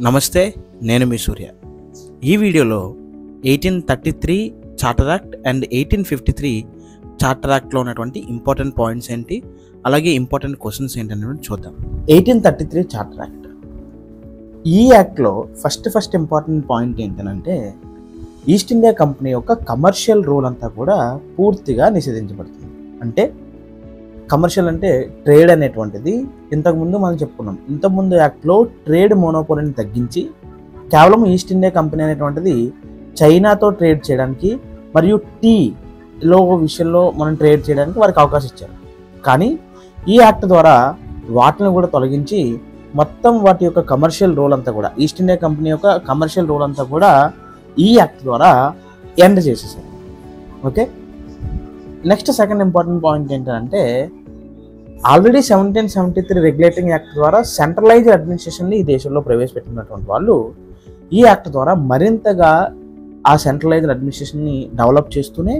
నమస్తే, నేను మీ సూర్య. ఈ వీడియోలో 1833 చార్టర్ యాక్ట్ అండ్ 1853 చార్టర్ యాక్ట్లో ఉన్నటువంటి ఇంపార్టెంట్ పాయింట్స్ ఏంటి, అలాగే ఇంపార్టెంట్ క్వశ్చన్స్ ఏంటి అనేది చూద్దాం. 1833 చార్టర్ యాక్ట్. ఈ యాక్ట్లో ఫస్ట్ ఇంపార్టెంట్ పాయింట్ ఏంటంటే ఈస్ట్ ఇండియా కంపెనీ యొక్క కమర్షియల్ రోల్ అంతా కూడా పూర్తిగా నిషేధించబడుతుంది. అంటే కమర్షియల్ అంటే ట్రేడ్ అనేటువంటిది ఇంతకుముందు మనం చెప్పుకున్నాం. ఇంతకుముందు యాక్ట్లో ట్రేడ్ మోనోపోలీని తగ్గించి కేవలం ఈస్ట్ ఇండియా కంపెనీ అనేటువంటిది చైనాతో ట్రేడ్ చేయడానికి మరియు టీలో విషయంలో మనం ట్రేడ్ చేయడానికి వారికి అవకాశం ఇచ్చారు. కానీ ఈ యాక్ట్ ద్వారా వాటిని కూడా తొలగించి మొత్తం వాటి యొక్క కమర్షియల్ రోల్ అంతా కూడా ఈస్ట్ ఇండియా కంపెనీ యొక్క కమర్షియల్ రోల్ అంతా కూడా ఈ యాక్ట్ ద్వారా ఎండ్ చేసేసారు. Okay, next second important point ఏంటంటే ఆల్రెడీ 1773 రెగ్యులేటింగ్ యాక్ట్ ద్వారా సెంట్రలైజ్డ్ అడ్మినిస్ట్రేషన్ని ఈ దేశంలో ప్రవేశపెట్టినటువంటి వాళ్ళు ఈ యాక్ట్ ద్వారా మరింతగా ఆ సెంట్రలైజ్డ్ అడ్మినిస్ట్రేషన్ని డెవలప్ చేస్తూనే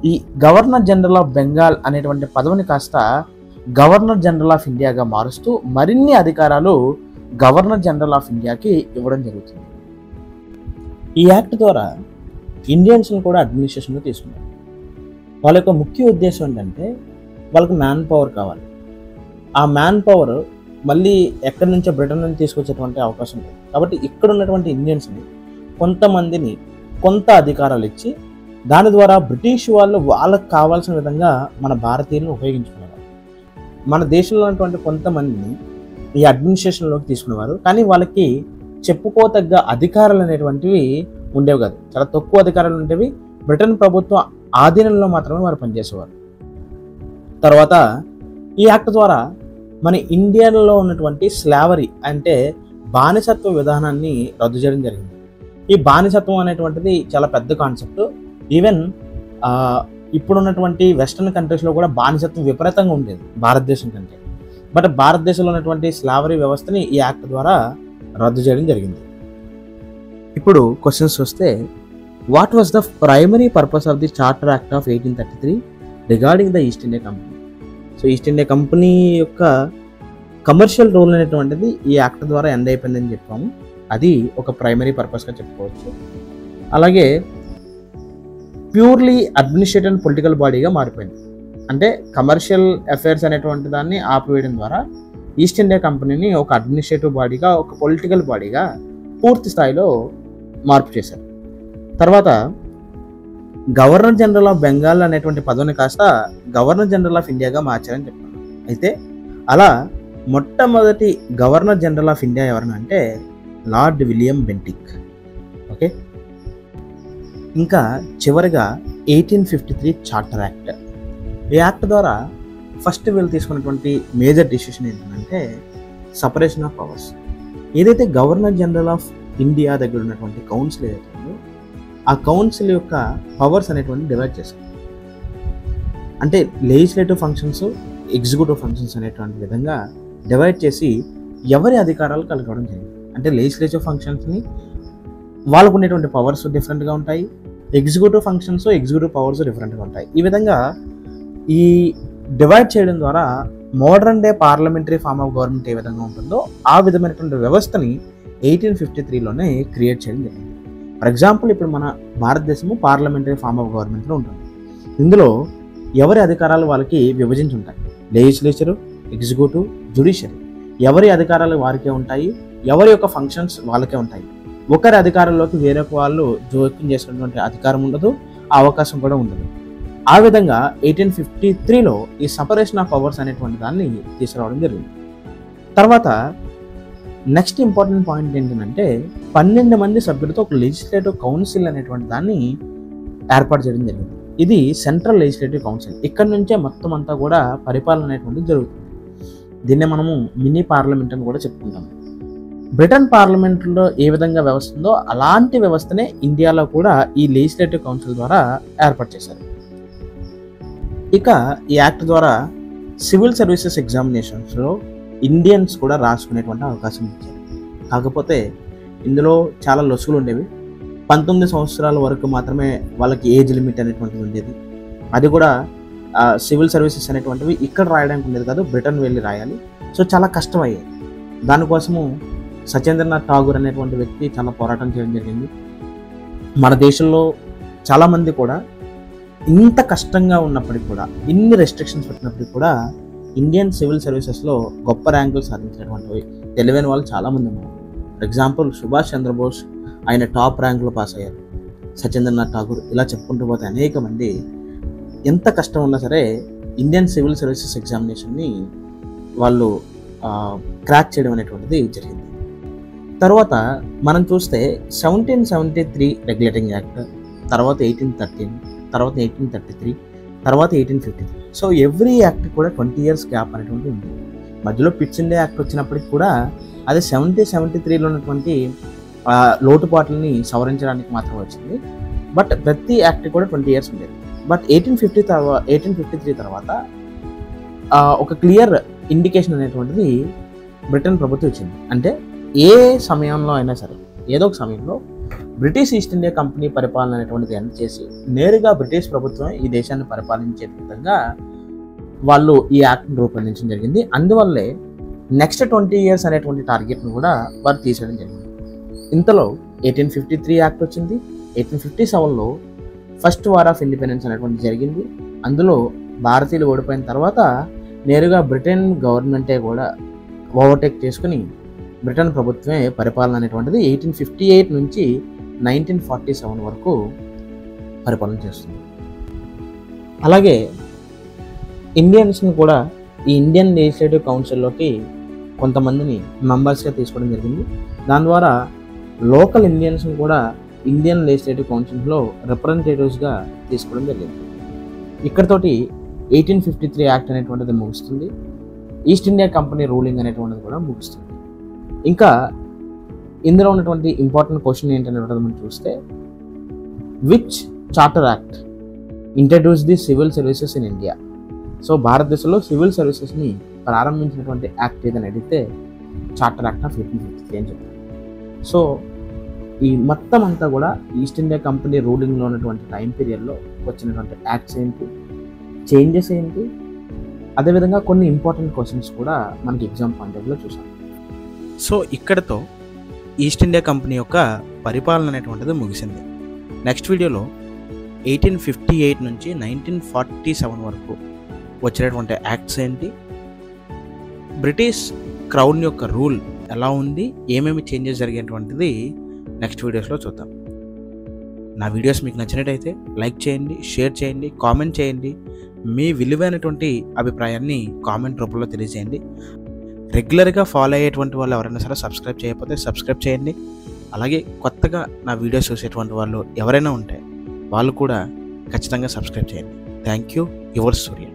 ఈ గవర్నర్ జనరల్ ఆఫ్ బెంగాల్ అనేటువంటి పదవిని కాస్త గవర్నర్ జనరల్ ఆఫ్ ఇండియాగా మారుస్తూ మరిన్ని అధికారాలు గవర్నర్ జనరల్ ఆఫ్ ఇండియాకి ఇవ్వడం జరుగుతుంది. ఈ యాక్ట్ ద్వారా ఇండియన్స్ని కూడా అడ్మినిస్ట్రేషన్లో తీసుకున్నారు. వాళ్ళ యొక్క ముఖ్య ఉద్దేశం ఏంటంటే వాళ్ళకి మ్యాన్ పవర్ కావాలి. ఆ మ్యాన్ పవర్ మళ్ళీ ఎక్కడి నుంచో బ్రిటన్ నుంచి తీసుకొచ్చేటువంటి అవకాశం లేదు. కాబట్టి ఇక్కడ ఉన్నటువంటి ఇండియన్స్ని కొంతమందిని కొంత అధికారాలు ఇచ్చి దాని ద్వారా బ్రిటిష్ వాళ్ళు వాళ్ళకి కావాల్సిన విధంగా మన భారతీయులను ఉపయోగించుకునేవారు. మన దేశంలో ఉన్నటువంటి కొంతమందిని ఈ అడ్మినిస్ట్రేషన్లోకి తీసుకునేవారు. కానీ వాళ్ళకి చెప్పుకోతగ్గ అధికారాలు అనేటువంటివి ఉండేవి కాదు. చాలా తక్కువ అధికారాలు ఉండేవి. బ్రిటన్ ప్రభుత్వం ఆధీనంలో మాత్రమే వారు పనిచేసేవారు. తర్వాత ఈ యాక్ట్ ద్వారా మన ఇండియాలో ఉన్నటువంటి స్లావరీ అంటే బానిసత్వ విధానాన్ని రద్దు చేయడం జరిగింది. ఈ బానిసత్వం అనేటువంటిది చాలా పెద్ద కాన్సెప్ట్. ఈవెన్ ఇప్పుడున్నటువంటి వెస్టర్న్ కంట్రీస్లో కూడా బానిసత్వం విపరీతంగా ఉండేది భారతదేశం కంటే. బట్ భారతదేశంలో ఉన్నటువంటి స్లావరీ వ్యవస్థని ఈ యాక్ట్ ద్వారా రద్దు చేయడం జరిగింది. ఇప్పుడు క్వశ్చన్స్ వస్తే, what was the primary purpose of the charter act of 1833 regarding the east India company? So east India company యొక్క కమర్షియల్ రోల్ అనేటువంటిది ఈ యాక్ట్ ద్వారా ఎండ్ అయిపోయిందని చెప్పాము. అది ఒక ప్రైమరీ పర్పస్గా చెప్పుకోవచ్చు. అలాగే ప్యూర్లీ అడ్మినిస్ట్రేటివ్ అండ్ పొలిటికల్ బాడీగా మారిపోయింది. అంటే కమర్షియల్ అఫైర్స్ అనేటువంటి దాన్ని ఆపివేయడం ద్వారా ఈస్ట్ ఇండియా కంపెనీని ఒక అడ్మినిస్ట్రేటివ్ బాడీగా, ఒక పొలిటికల్ బాడీగా పూర్తి స్థాయిలో మార్పు చేశారు. తర్వాత గవర్నర్ జనరల్ ఆఫ్ బెంగాల్ అనేటువంటి పదవిని కాస్త గవర్నర్ జనరల్ ఆఫ్ ఇండియాగా మార్చారని చెప్పారు. అయితే అలా మొట్టమొదటి గవర్నర్ జనరల్ ఆఫ్ ఇండియా ఎవరనంటే లార్డ్ విలియం బెంటిక్. ఓకే, ఇంకా చివరిగా 1853 చార్టర్ యాక్ట్. ఈ యాక్ట్ ద్వారా ఫస్ట్ వీళ్ళు తీసుకున్నటువంటి మేజర్ డిసిషన్ ఏంటంటే సపరేషన్ ఆఫ్ పవర్స్. ఏదైతే గవర్నర్ జనరల్ ఆఫ్ ఇండియా దగ్గర ఉన్నటువంటి కౌన్సిల్ ఏదైతే ఉందో ఆ కౌన్సిల్ యొక్క పవర్స్ అనేటువంటి డివైడ్ చేశారు. అంటే లెజిస్లేటివ్ ఫంక్షన్స్, ఎగ్జిక్యూటివ్ ఫంక్షన్స్ అనేటువంటి విధంగా డివైడ్ చేసి ఎవరి అధికారాలు కలగడం జరిగింది. అంటే లెజిస్లేటివ్ ఫంక్షన్స్ని వాళ్ళకు ఉండేటువంటి పవర్స్ డిఫరెంట్గా ఉంటాయి, ఎగ్జిక్యూటివ్ ఫంక్షన్స్, ఎగ్జిక్యూటివ్ పవర్స్ డిఫరెంట్గా ఉంటాయి. ఈ విధంగా ఈ డివైడ్ చేయడం ద్వారా modern day parliamentary form of government ఏ విధంగా ఉంటుందో ఆ విధమైనటువంటి వ్యవస్థని 1853లోనే క్రియేట్ చేయడం జరిగింది. ఫర్ ఎగ్జాంపుల్, ఇప్పుడు మన భారతదేశము పార్లమెంటరీ ఫార్మ్ ఆఫ్ గవర్నమెంట్లో ఉంటుంది. ఇందులో ఎవరి అధికారాలు వాళ్ళకి విభజించి ఉంటాయి. లెజిస్లేచరు, ఎగ్జిక్యూటివ్, జ్యుడిషియరీ ఎవరి అధికారాలు వారికే ఉంటాయి, ఎవరి యొక్క ఫంక్షన్స్ వాళ్ళకే ఉంటాయి. ఒకరి అధికారంలోకి వేరే వాళ్ళు జోక్యం చేసుకునేటువంటి అధికారం ఉండదు, ఆ అవకాశం కూడా ఉండదు. ఆ విధంగా 1853లో ఈ సపరేషన్ ఆఫ్ పవర్స్ అనేటువంటి దాన్ని తీసుకురావడం జరిగింది. తర్వాత నెక్స్ట్ ఇంపార్టెంట్ పాయింట్ ఏంటంటే 12 మంది సభ్యులతో ఒక లెజిస్లేటివ్ కౌన్సిల్ అనేటువంటి దాన్ని ఏర్పాటు చేయడం జరిగింది. ఇది సెంట్రల్ లెజిస్లేటివ్ కౌన్సిల్. ఇక్కడ నుంచే మొత్తం అంతా కూడా పరిపాలన అనేటువంటిది జరుగుతుంది. దీన్నే మనము మినీ పార్లమెంట్ అని కూడా చెప్పుకుంటాం. బ్రిటన్ పార్లమెంట్లో ఏ విధంగా వ్యవస్థ ఉందో అలాంటి వ్యవస్థనే ఇండియాలో కూడా ఈ లెజిస్లేటివ్ కౌన్సిల్ ద్వారా ఏర్పాటు చేశారు. ఇక ఈ యాక్ట్ ద్వారా సివిల్ సర్వీసెస్ ఎగ్జామినేషన్స్లో ఇండియన్స్ కూడా రాసుకునేటువంటి అవకాశం ఇచ్చారు. కాకపోతే ఇందులో చాలా లొసుగులు ఉండేవి. 19 సంవత్సరాల వరకు మాత్రమే వాళ్ళకి ఏజ్ లిమిట్ అనేటువంటిది ఉండేది. అది కూడా సివిల్ సర్వీసెస్ అనేటువంటివి ఇక్కడ రాయడానికి ఉండేది కాదు, బ్రిటన్ వెళ్ళి రాయాలి. సో చాలా కష్టం అయ్యేది. దానికోసము సత్యేంద్రనాథ్ ఠాగూర్ అనేటువంటి వ్యక్తి చాలా పోరాటం చేయడం జరిగింది. మన దేశంలో చాలామంది కూడా ఇంత కష్టంగా ఉన్నప్పటికీ కూడా, ఇన్ని రెస్ట్రిక్షన్స్ పెట్టినప్పటికీ కూడా ఇండియన్ సివిల్ సర్వీసెస్లో గొప్ప ర్యాంకులు సాధించినటువంటి తెలివైన వాళ్ళు చాలామంది ఉన్నారు. ఫర్ ఎగ్జాంపుల్ సుభాష్ చంద్రబోస్, ఆయన టాప్ ర్యాంకులో పాస్ అయ్యారు. సత్యేంద్రనాథ్ ఠాగూర్, ఇలా చెప్పుకుంటూ పోతే అనేక మంది ఎంత కష్టం ఉన్నా సరే ఇండియన్ సివిల్ సర్వీసెస్ ఎగ్జామినేషన్ని వాళ్ళు క్రాక్ చేయడం అనేటువంటిది జరిగింది. తర్వాత మనం చూస్తే 1773 రెగ్యులేటింగ్ యాక్ట్, తర్వాత 1813, తర్వాత 1833, తర్వాత 1853. సో ఎవ్రీ యాక్ట్ కూడా 20 years గ్యాప్ అనేటువంటి ఉంది. మధ్యలో పిట్స్ ఇండియా యాక్ట్ వచ్చినప్పటికి కూడా అది 73లో ఉన్నటువంటి లోటుపాట్లని సవరించడానికి మాత్రం వచ్చింది. బట్ ప్రతి యాక్ట్ కూడా 20 years ఉండేది. బట్ 1853 తర్వాత ఒక క్లియర్ ఇండికేషన్ అనేటువంటిది బ్రిటన్ ప్రభుత్వం ఇచ్చింది. అంటే ఏ సమయంలో అయినా సరే, ఏదో ఒక సమయంలో బ్రిటిష్ ఈస్ట్ ఇండియా కంపెనీ పరిపాలన అనేటువంటిది ఎండ్ చేసి నేరుగా బ్రిటిష్ ప్రభుత్వం ఈ దేశాన్ని పరిపాలించే విధంగా వాళ్ళు ఈ యాక్ట్ని రూపొందించడం జరిగింది. అందువల్లే నెక్స్ట్ 20 years అనేటువంటి టార్గెట్ను కూడా వారు తీసేయడం జరిగింది. ఇంతలో 1853 యాక్ట్ వచ్చింది. 1857లో ఫస్ట్ వార్ ఆఫ్ ఇండిపెండెన్స్ అనేటువంటి జరిగింది. అందులో భారతీయులు ఓడిపోయిన తర్వాత నేరుగా బ్రిటన్ గవర్నమెంటే కూడా ఓవర్టేక్ చేసుకుని బ్రిటన్ ప్రభుత్వమే పరిపాలన అనేటువంటిది 1858 నుంచి 1947 వరకు పరిపాలన చేస్తుంది. అలాగే ఇండియన్స్ని కూడా ఈ ఇండియన్ లెజిస్లేటివ్ కౌన్సిల్లోకి కొంతమందిని మెంబర్స్గా తీసుకోవడం జరిగింది. దాని ద్వారా లోకల్ ఇండియన్స్ని కూడా ఇండియన్ లెజిస్లేటివ్ కౌన్సిల్స్లో రిప్రజెంటేటివ్స్గా తీసుకోవడం జరిగింది. ఇక్కడతోటి 1853 యాక్ట్ అనేటువంటిది ముగుస్తుంది. ఈస్ట్ ఇండియా కంపెనీ రూలింగ్ అనేటువంటిది కూడా ముగుస్తుంది. ఇంకా ఇందులో ఉన్నటువంటి ఇంపార్టెంట్ క్వశ్చన్ ఏంటనేటువంటిది మనం చూస్తే, which charter act introduce the civil services in India? So భారతదేశంలో సివిల్ సర్వీసెస్ని ప్రారంభించినటువంటి యాక్ట్ ఏదని అడిగితే చార్టర్ యాక్ట్ ఆఫ్ 1853 అని చెప్తారు. సో ఈ మొత్తం అంతా కూడా ఈస్ట్ ఇండియా కంపెనీ రూలింగ్లో ఉన్నటువంటి టైం పీరియడ్లో వచ్చినటువంటి యాక్ట్స్ ఏంటి, చేంజెస్ ఏంటి, అదేవిధంగా కొన్ని ఇంపార్టెంట్ క్వశ్చన్స్ కూడా మనకి ఎగ్జామ్ పాయింట్ ఆఫ్ వ్యూలో చూసాం. సో ఇక్కడతో ఈస్ట్ ఇండియా కంపెనీ యొక్క పరిపాలన అనేటువంటిది ముగిసింది. నెక్స్ట్ వీడియోలో 1858 నుంచి 1947 వరకు వచ్చినటువంటి యాక్ట్స్ ఏంటి, బ్రిటిష్ క్రౌన్ యొక్క రూల్ ఎలా ఉంది, ఏమేమి చేంజెస్ జరిగేటువంటిది నెక్స్ట్ వీడియోస్లో చూద్దాం. నా వీడియోస్ మీకు నచ్చినట్టయితే లైక్ చేయండి, షేర్ చేయండి, కామెంట్ చేయండి. మీ విలువైనటువంటి అభిప్రాయాన్ని కామెంట్ రూపంలో తెలియజేయండి. రెగ్యులర్గా ఫాలో అయ్యేటువంటి వాళ్ళు ఎవరైనా సరే సబ్స్క్రైబ్ చేయకపోతే సబ్స్క్రైబ్ చేయండి. అలాగే కొత్తగా నా వీడియోస్ చూసేటువంటి వాళ్ళు ఎవరైనా ఉంటే వాళ్ళు కూడా ఖచ్చితంగా సబ్స్క్రైబ్ చేయండి. Thank you. Your Surya.